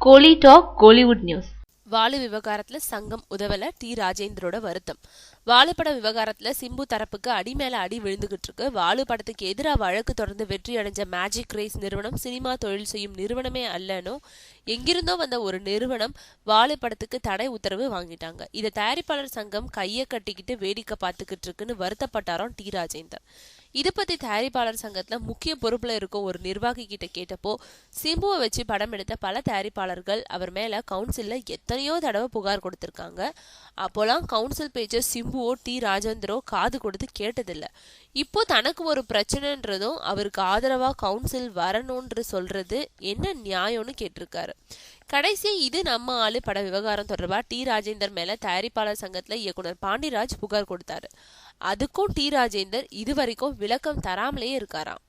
கோலி talk Kollywood news. வாலு விவகாரத்துல சங்கம் உதவல, D ராஜேந்தரோட வருத்தம். வாலு பட விவகாரத்துல சிம்பு தரப்புக்கு அடி மேல அடி விழுந்துகிட்டு இருக்கு. வாலு படத்துக்கு எதிராக வழக்கு தொடர்ந்து வெற்றி அடைஞ்ச மேஜிக் ரேஸ் நிறுவனம் சினிமா தொழில் செய்யும் நிறுவனமே அல்லனோ எங்கிருந்தோ வந்த ஒரு நிறுவனம் வாலு படத்துக்கு தடை உத்தரவு வாங்கிட்டாங்க. இதை தயாரிப்பாளர் சங்கம் கையை கட்டிக்கிட்டு வேடிக்கை பார்த்துக்கிட்டு இருக்குன்னு வருத்தப்பட்டாராம் டி ராஜேந்தர். இதை பத்தி தயாரிப்பாளர் சங்கத்துல முக்கிய பொறுப்புல இருக்கும் ஒரு நிர்வாகி கிட்ட கேட்டப்போ, சிம்புவை வச்சு படம் எடுத்த பல தயாரிப்பாளர்கள் அவர் மேல கவுன்சில்ல எத்தனையோ தடவை புகார் கொடுத்திருக்காங்க. அப்போலாம் கவுன்சில் பேச்ச சிம்புவோ டி ராஜேந்தரோ காது கொடுத்து கேட்டதில்ல. இப்போ தனக்கு ஒரு பிரச்சனைன்றதும் அவருக்கு ஆதரவா கவுன்சில் வரணும்னு சொல்றது என்ன நியாயம்னு கேட்டிருக்காரு. கடைசியா இது நம்ம ஆளு பட விவகாரம் தொடர்பா டி ராஜேந்தர் மேல தயாரிப்பாளர் சங்கத்துல இயக்குனர் பாண்டிராஜ் புகார் கொடுத்தாரு. அதுக்கும் டி ராஜேந்தர் இதுவரைக்கும் விளக்கம் தராமலே இருக்காராம்.